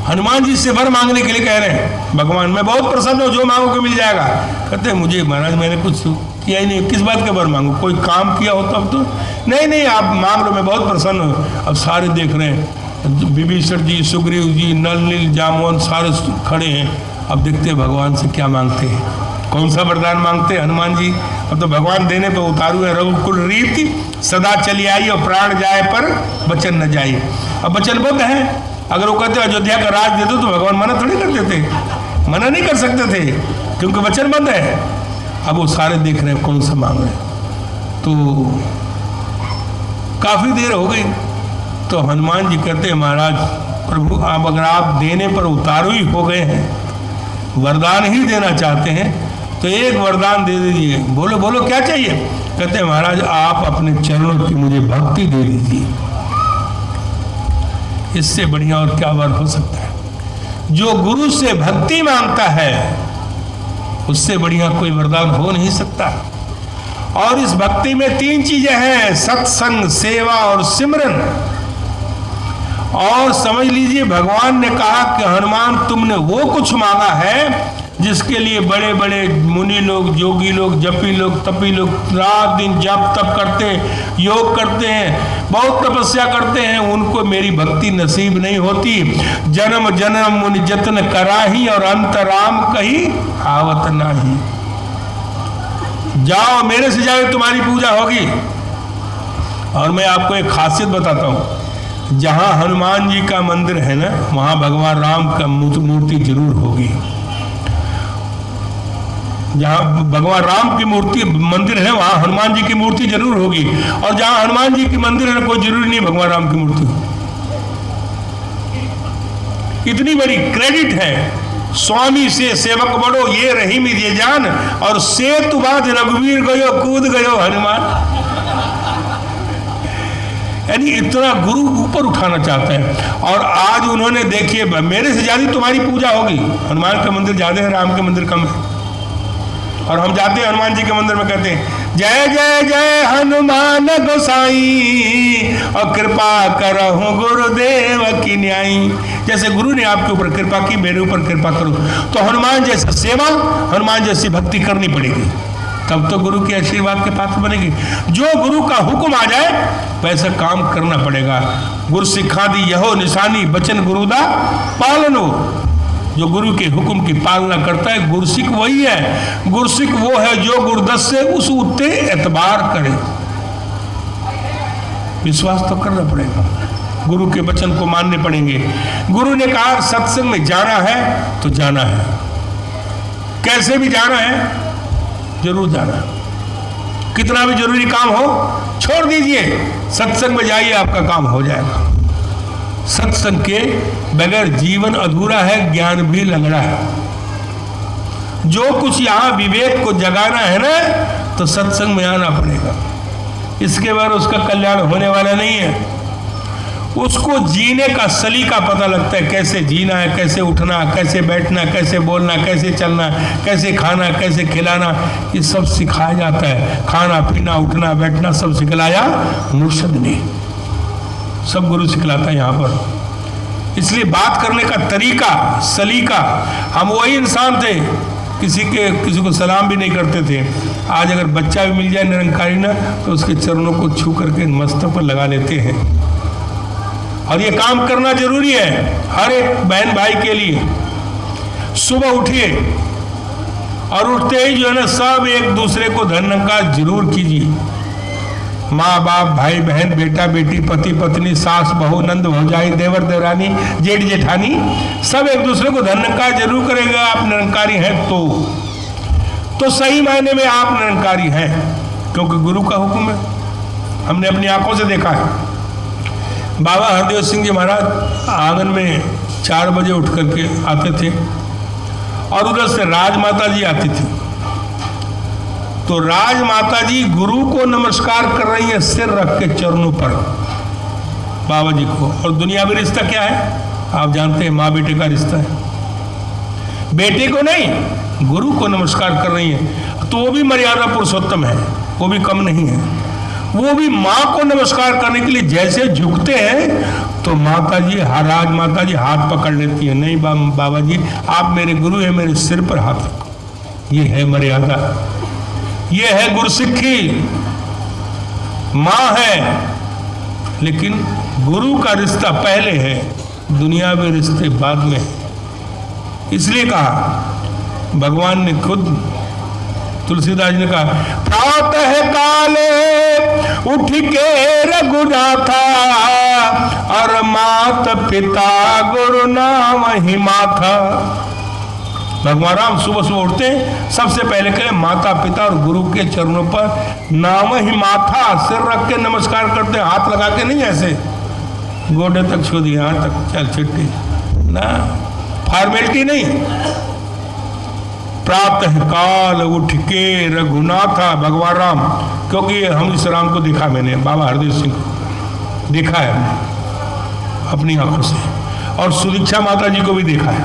हनुमान जी से वर मांगने के लिए कह रहे हैं भगवान मैं बहुत प्रसन्न हूँ, जो मांगोगे मिल जाएगा। कहते हैं मुझे महाराज मैंने कुछ किया ही नहीं, किस बात के वर मांगू, कोई काम किया हो तब तो। नहीं आप मांग लो, मैं बहुत प्रसन्न हूँ। अब सारे देख रहे हैं, विभीषण जी, सुग्रीव जी, नल नील जामवन सारे खड़े हैं। अब देखते हैं भगवान से क्या मांगते हैं, कौन सा वरदान मांगते हैं हनुमान जी। अब तो भगवान देने पे उतारू है, रघुकुल रीति सदा चली आई, और प्राण जाए पर वचन न जाए। अब वचनबद्ध है, अगर वो कहते अयोध्या का राज दे दो तो भगवान मना थोड़ी कर देते, मना नहीं कर सकते थे, क्योंकि वचनबद्ध है। अब वो सारे देख रहे हैं कौन सा मांग रहे हैं। तो काफी देर हो गई, तो हनुमान जी कहते हैं महाराज प्रभु आप अगर आप देने पर उतारू ही हो गए हैं, वरदान ही देना चाहते हैं, तो एक वरदान दे दीजिए। बोलो बोलो क्या चाहिए? कहते हैं महाराज आप अपने चरणों की मुझे भक्ति दे दीजिए। इससे बढ़िया और क्या वर हो सकता है? जो गुरु से भक्ति मांगता है उससे बढ़िया कोई वरदान हो नहीं सकता। और इस भक्ति में तीन चीजें हैं, सत्संग, सेवा और सिमरन। और समझ लीजिए भगवान ने कहा कि हनुमान तुमने वो कुछ मांगा है जिसके लिए बड़े बड़े मुनि लोग, जोगी लोग, जपी लोग, तपी लोग रात दिन जप तप करते हैं, योग करते हैं, बहुत तपस्या करते हैं, उनको मेरी भक्ति नसीब नहीं होती। जन्म जन्म मुनि जतन कराही और अंतराम कही आवत नाही। जाओ मेरे से जाओ, तुम्हारी पूजा होगी। और मैं आपको एक खासियत बताता हूं, जहां हनुमान जी का मंदिर है ना, वहां भगवान राम का मूर्ति जरूर होगी। जहां भगवान राम की मूर्ति मंदिर है वहां हनुमान जी की मूर्ति जरूर होगी, और जहां हनुमान जी की मंदिर है कोई जरूरी नहीं भगवान राम की मूर्ति। इतनी बड़ी क्रेडिट है। स्वामी से सेवक बड़ो ये रहीम ये जान, और सेतु बाध रघुवीर गयो कूद गयो हनुमान। यानी इतना गुरु ऊपर उठाना चाहता है। और आज उन्होंने देखिए, मेरे से ज्यादा तुम्हारी पूजा होगी। हनुमान का मंदिर ज्यादा है, राम के मंदिर कम है। और हम जाते हैं हनुमान जी के मंदिर में, कहते हैं जय जय जय हनुमान गोसाई और कृपा करहु गुरुदेव की न्यायी। जैसे गुरु ने आपके ऊपर कृपा की, मेरे ऊपर कृपा करो। तो हनुमान जैसा सेवा, हनुमान जैसी भक्ति करनी पड़ेगी, तब तो गुरु के आशीर्वाद के पात्र बनेगी। जो गुरु का हुक्म आ जाए वैसा काम करना पड़ेगा। गुरु सिखा दी यहो निशानी, बचन गुरुदा पालनो। जो गुरु के हुक्म की पालना करता है, गुरसिक वही है। गुरसिक वो है जो गुरुदस से उस उत्ते एतबार करे। विश्वास तो करना पड़ेगा, गुरु के वचन को मानने पड़ेंगे। गुरु ने कहा सत्संग में जाना है तो जाना है, कैसे भी जाना है, जरूर जाना है। कितना भी जरूरी काम हो छोड़ दीजिए, सत्संग में जाइए, आपका काम हो जाएगा। सत्संग के बगैर जीवन अधूरा है, ज्ञान भी लंगड़ा है। जो कुछ यहाँ विवेक को जगाना है ना, तो सत्संग में आना पड़ेगा। इसके बाद उसका कल्याण होने वाला नहीं है। उसको जीने का सलीका पता लगता है, कैसे जीना है, कैसे उठना, कैसे बैठना, कैसे बोलना, कैसे चलना, कैसे खाना, कैसे खिलाना, ये सब सिखाया जाता है। खाना पीना उठना बैठना सब सिखलाया मुर्शद ने, सब गुरु सिखलाता है यहाँ पर। इसलिए बात करने का तरीका, सलीका, हम वही इंसान थे, किसी को सलाम भी नहीं करते थे। आज अगर बच्चा भी मिल जाए निरंकारी ना, तो उसके चरणों को छू करके मस्तक पर लगा लेते हैं। और ये काम करना जरूरी है हर एक बहन भाई के लिए। सुबह उठिए और उठते ही जो है ना, सब एक दूसरे को धन्यवाद जरूर कीजिए। माँ बाप, भाई बहन, बेटा बेटी, पति पत्नी, सास बहू, नंद भौजाई, देवर देवरानी, जेठ जेठानी, सब एक दूसरे को धन्यवाद जरूर करेगा। आप निरंकारी हैं तो सही मायने में आप निरंकारी हैं, क्योंकि गुरु का हुक्म है। हमने अपनी आंखों से देखा है। बाबा हरदेव सिंह जी महाराज आंगन में 4 बजे उठ करके आते थे, और उधर से राजमाता जी आती थी। तो राजमाता जी गुरु को नमस्कार कर रही है सिर रख के चरणों पर, बाबा जी को। और दुनिया में रिश्ता क्या है आप जानते हैं, माँ बेटे का रिश्ता है। बेटे को नहीं, गुरु को नमस्कार कर रही है, तो वो भी मर्यादा पुरुषोत्तम है, वो भी कम नहीं है। वो भी माँ को नमस्कार करने के लिए जैसे झुकते हैं, तो माता जी, राज माता जी हाथ पकड़ लेती है। नहीं बाबा जी, आप मेरे गुरु हैं, मेरे सिर पर हाथ रखो। ये है मर्यादा, ये है गुरसिक्खी। माँ है, लेकिन गुरु का रिश्ता पहले है, दुनिया में रिश्ते बाद में। इसलिए कहा भगवान ने खुद, तुलसीदास ने कहा, प्रातः काले उठ के रघुनाथा और मात पिता गुरु नाम ही माथा। भगवान राम सुबह सुबह उठते हैं, सबसे पहले कहें माता पिता और गुरु के चरणों पर नाम ही माथा, सिर रख के नमस्कार करते हैं, हाथ लगा के नहीं, ऐसे गोडे तक छू दिया, यहाँ तक चल चिट्ठी ना, फॉर्मेलिटी नहीं। प्रातः काल उठ के रघुनाथा, भगवान राम, क्योंकि हम इस राम को देखा, मैंने बाबा हरदेव सिंह को देखा है हमने अपनी आंखों से, और सुदीक्षा माता जी को भी देखा है,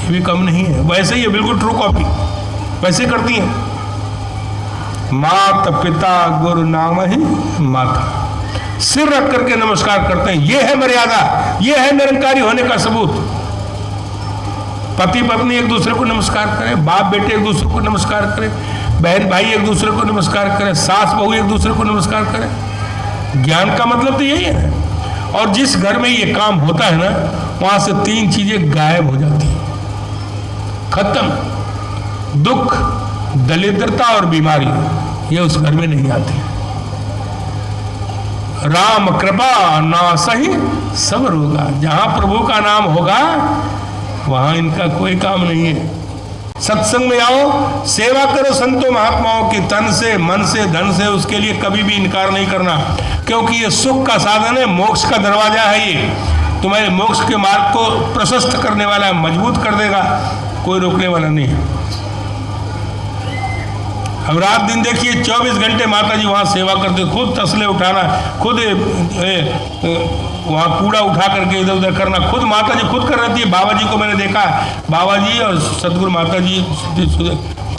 ये भी कम नहीं है। वैसे ही है, बिल्कुल ट्रू कॉपी वैसे करती हैं। माता पिता गुरु नाम ही माता, सिर रख करके नमस्कार करते हैं। ये है मर्यादा, ये है निरंकारी होने का सबूत। पति पत्नी एक दूसरे को नमस्कार करें, बाप बेटे एक दूसरे को नमस्कार करें, बहन भाई एक दूसरे को नमस्कार करें, सास बहू एक दूसरे को नमस्कार करें। ज्ञान का मतलब तो यही है। और जिस घर में ये काम होता है ना, वहां से 3 चीजें गायब हो जाती हैं, खत्म। दुख, दरिद्रता और बीमारी ये उस घर में नहीं आती। राम कृपा नासहि सब रोगा। जहां प्रभु का नाम होगा वहां इनका कोई काम नहीं है। सत्संग में आओ, सेवा करो संतों महात्माओं की, तन से, मन से, धन से, उसके लिए कभी भी इनकार नहीं करना, क्योंकि ये सुख का साधन है, मोक्ष का दरवाजा है। ये तुम्हारे मोक्ष के मार्ग को प्रशस्त करने वाला है, मजबूत कर देगा, कोई रोकने वाला नहीं है। अब रात दिन देखिए 24 घंटे माता जी वहाँ सेवा करते, खुद तसले उठाना, खुद वहाँ कूड़ा उठा करके इधर उधर करना, खुद माता जी खुद कर रही है। बाबा जी को मैंने देखा, बाबा जी और सदगुरु माता जी,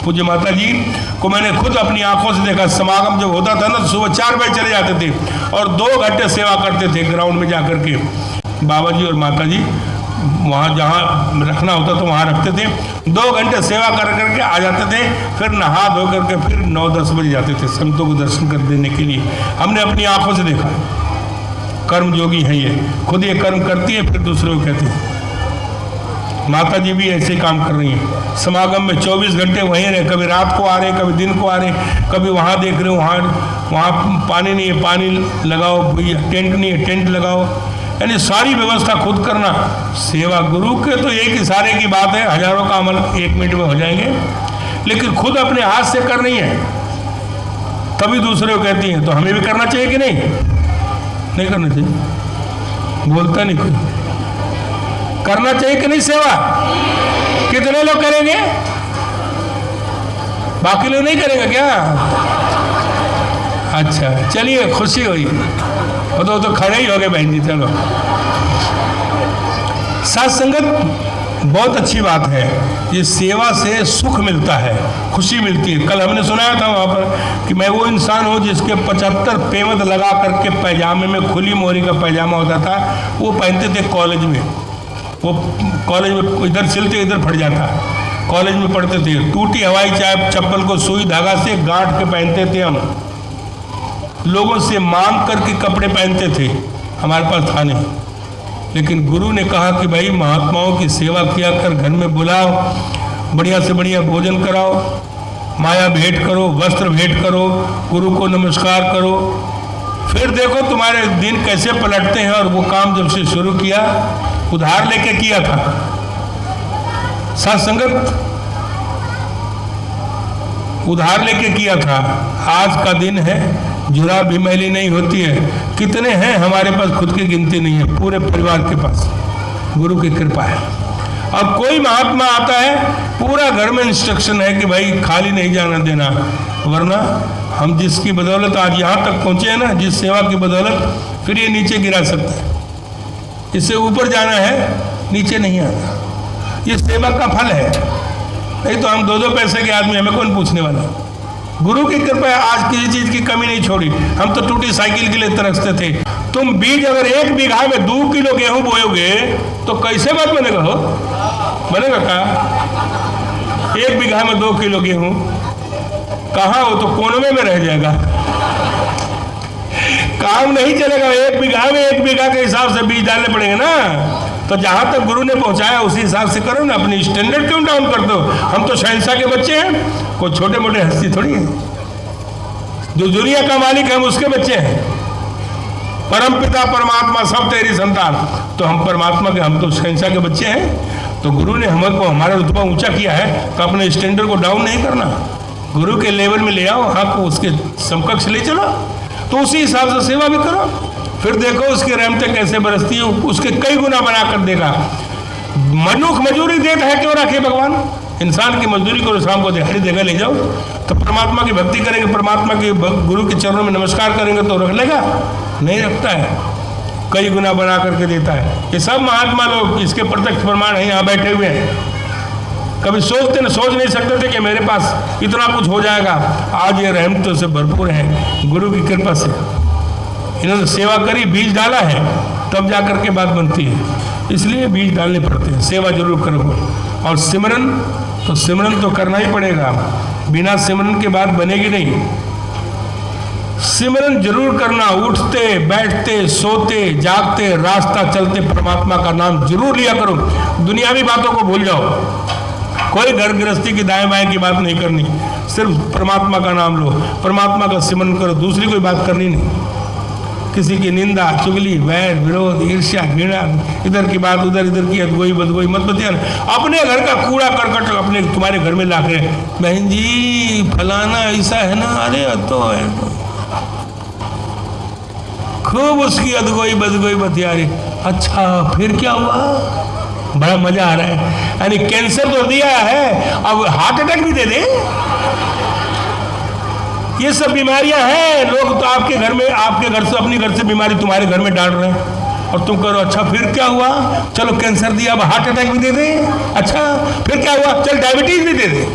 पूज्य माता जी को मैंने खुद अपनी आंखों से देखा। समागम जब होता था ना तो सुबह 4 बजे चले जाते थे और 2 घंटे सेवा करते थे ग्राउंड में जाकर के। बाबा जी और माता जी वहाँ जहाँ रखना होता तो वहाँ रखते थे, 2 घंटे सेवा कर करके आ जाते थे, फिर नहा धो करके फिर 9-10 बजे जाते थे संतों को दर्शन कर देने के लिए। हमने अपनी आंखों से देखा। कर्म जोगी है ये, खुद ये कर्म करती है फिर दूसरों को कहती है। माता जी भी ऐसे काम कर रही हैं, समागम में 24 घंटे वहीं रहे, कभी रात को आ रहे, कभी दिन को आ रहे, कभी वहाँ देख रहे हो, वहाँ पानी नहीं है, पानी लगाओ भैया, टेंट नहीं है, टेंट लगाओ, यानी सारी व्यवस्था खुद करना। सेवा गुरु के तो एक इशारे की बात है, हजारों का अमल 1 मिनट में हो जाएंगे, लेकिन खुद अपने हाथ से करनी है, तभी दूसरे को कहती हैं। तो हमें भी करना चाहिए कि नहीं करना चाहिए? बोलता नहीं कोई। करना चाहिए कि नहीं सेवा? कितने लोग करेंगे? बाकी लोग नहीं करेंगे क्या? अच्छा चलिए, खुशी हुई। वो तो खड़े ही हो गए बहन जी। चलो, सत्संगत बहुत अच्छी बात है। ये सेवा से सुख मिलता है, खुशी मिलती है। कल हमने सुनाया था वहाँ पर कि मैं वो इंसान हूँ जिसके 75 पेमद लगा करके पैजामे में, खुली मोहरी का पैजामा होता था, वो पहनते थे कॉलेज में। वो कॉलेज में इधर सिलते इधर फट जाता, कॉलेज में पढ़ते थे। टूटी हवाई चप्पल को सुई धागा से गांठ के पहनते थे हम, लोगों से मांग करके कपड़े पहनते थे, हमारे पास था नहीं। लेकिन गुरु ने कहा कि भाई महात्माओं की सेवा किया कर, घर में बुलाओ, बढ़िया से बढ़िया भोजन कराओ, माया भेंट करो, वस्त्र भेंट करो, गुरु को नमस्कार करो, फिर देखो तुम्हारे दिन कैसे पलटते हैं। और वो काम जब से शुरू किया, उधार लेके किया था। सत्संगत उधार लेके किया था। आज का दिन है, जुरा भी मैली नहीं होती है। कितने हैं हमारे पास, खुद की गिनती नहीं है, पूरे परिवार के पास गुरु की कृपा है। अब कोई महात्मा आता है, पूरा घर में इंस्ट्रक्शन है कि भाई खाली नहीं जाना देना, वरना हम जिसकी बदौलत आज यहाँ तक पहुँचे हैं ना, जिस सेवा की बदौलत, फिर ये नीचे गिरा सकता है। इससे ऊपर जाना है, नीचे नहीं आना। ये सेवा का फल है, नहीं तो हम 2-2 पैसे के आदमी, हमें कौन पूछने वाला। गुरु की कृपा है, आज किसी चीज की कमी नहीं छोड़ी। हम तो टूटी साइकिल के लिए तरसते थे। तुम बीज अगर 1 बीघा में 2 किलो गेहूं बोयोगे तो कैसे बात बनेगा? हो बनेगा क्या? 1 बीघा में 2 किलो गेहूं कहाँ हो, तो कोनवे में रह जाएगा, काम नहीं चलेगा। 1 बीघा में 1 बीघा के हिसाब से बीज डालने पड़ेंगे ना। तो जहां तक गुरु ने पहुंचाया उसी हिसाब से करो ना, अपनी स्टैंडर्ड क्यों डाउन कर दो? हम तो शहंशाह के बच्चे हैं, कोई छोटे मोटे हस्ती थोड़ी है। जो दुनिया का मालिक है हम उसके बच्चे हैं। परम पिता परमात्मा सब तेरी संतान, तो हम परमात्मा के, हम तो शहंशाह के बच्चे हैं। तो गुरु ने हमको हमारा रुतबा ऊंचा किया है, तो अपने स्टैंडर्ड को डाउन नहीं करना, गुरु के लेवल में ले आओ, हाँ को उसके समकक्ष ले चलो, तो उसी हिसाब से सेवा भी करो। फिर देखो उसकी रहमतें कैसे बरसती है, उसके कई गुना बना कर देगा। मनुख मजदूरी देता है, क्यों रखे भगवान? इंसान की मजदूरी को शाम को दिहाड़ी देगा, ले जाओ। तो परमात्मा की भक्ति करेंगे, परमात्मा के गुरु के चरणों में नमस्कार करेंगे तो रख लेगा? नहीं रखता है, कई गुना बना करके देता है। ये सब महात्मा लोग इसके प्रत्यक्ष प्रमाण है, यहाँ बैठे हुए हैं। कभी सोच नहीं सकते थे कि मेरे पास इतना कुछ हो जाएगा। आज ये रहमतों से भरपूर है, गुरु की कृपा से। इन्होंने सेवा करी, बीज डाला है, तब जाकर के बात बनती है। इसलिए बीज डालने पड़ते हैं। सेवा जरूर करो। और सिमरन तो करना ही पड़ेगा, बिना सिमरन के बात बनेगी नहीं। सिमरन जरूर करना, उठते बैठते सोते जागते रास्ता चलते परमात्मा का नाम जरूर लिया करो। दुनियावी बातों को भूल जाओ, कोई घर गृहस्थी की दाएं बाएं की बात नहीं करनी, सिर्फ परमात्मा का नाम लो, परमात्मा का सिमरन करो, दूसरी कोई बात करनी नहीं। किसी की निंदा चुगली वैर विरोध ईर्ष्या घृणा, इधर की बात उधर, इधर की अदगोई बदगोई मत बतियाना। अपने घर का कूड़ा करकट अपने तुम्हारे घर में ला के, बहन जी फलाना ऐसा है ना, अरे तो है तो खूब उसकी अदगोई बदगोई बतियारी। अच्छा फिर क्या हुआ, बड़ा मजा आ रहा है। यानी कैंसर तो दिया है, अब हार्ट अटैक भी दे दे। ये सब बीमारियां हैं, लोग तो आपके घर से अपने घर से बीमारी तुम्हारे घर में डाल रहे हैं और तुम करो अच्छा फिर क्या हुआ, चलो कैंसर दिया अब हार्ट अटैक भी दे दे। अच्छा फिर क्या हुआ, चल डायबिटीज भी दे दे,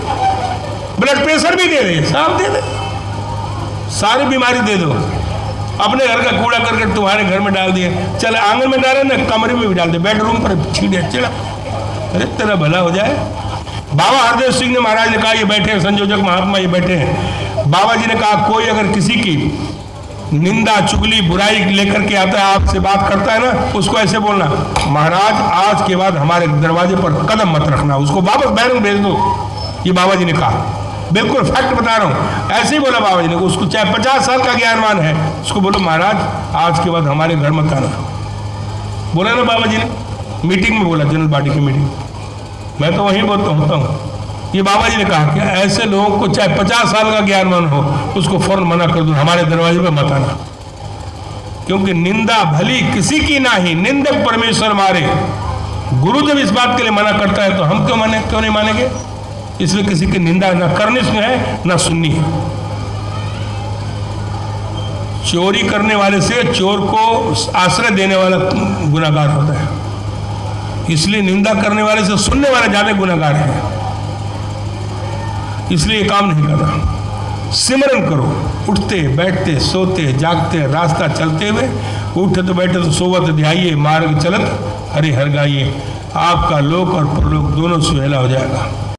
ब्लड प्रेशर भी दे दे, सब दे दे, सारी बीमारी दे दो। अपने घर का कूड़ा करके तुम्हारे घर में डाल दिए, चल आंगन में डाले ना, कमरे में भी डाल दे, बेडरूम पर छीड़े चिड़ा, अरे तेरा भला हो जाए। बाबा हरदेव सिंह ने महाराज ने कहा, ये बैठे हैं संयोजक महात्मा, ये बैठे हैं। बाबा जी ने कहा कोई अगर किसी की निंदा चुगली बुराई लेकर के आता है, आपसे बात करता है ना, उसको ऐसे बोलना, महाराज आज के बाद हमारे दरवाजे पर कदम मत रखना, उसको वापस बैरंग भेज दो। ये बाबा जी ने कहा, बिल्कुल फैक्ट बता रहा हूँ, ऐसे ही बोला बाबा जी ने। उसको चाहे 50 साल का ज्ञानवान है, उसको बोलो महाराज आज के बाद हमारे घर मत आना। बोला ना बाबा जी ने, मीटिंग में बोला, जनरल बॉडी की मीटिंग, मैं तो वहीं होता हूँ। ये बाबा जी ने कहा कि ऐसे लोगों को चाहे 50 साल का ज्ञानवान हो, उसको फौरन मना कर दो, हमारे दरवाजे पे मत आना। क्योंकि निंदा भली किसी की नाही, निंदक परमेश्वर मारे। गुरु जब इस बात के लिए मना करता है तो हम क्यों नहीं मानेंगे। इसलिए किसी की निंदा ना करनी है ना सुननी है। चोरी करने वाले से चोर को आश्रय देने वाला गुनाहगार होता है, इसलिए निंदा करने वाले से सुनने वाला ज्यादा गुनाहगार है। इसलिए ये काम नहीं करना। सिमरन करो, उठते बैठते सोते जागते रास्ता चलते हुए, उठे तो बैठे तो सोवत ध्याइए, मार्ग चलत हरि हर गाइए। आपका लोक और परलोक दोनों सुहेला हो जाएगा।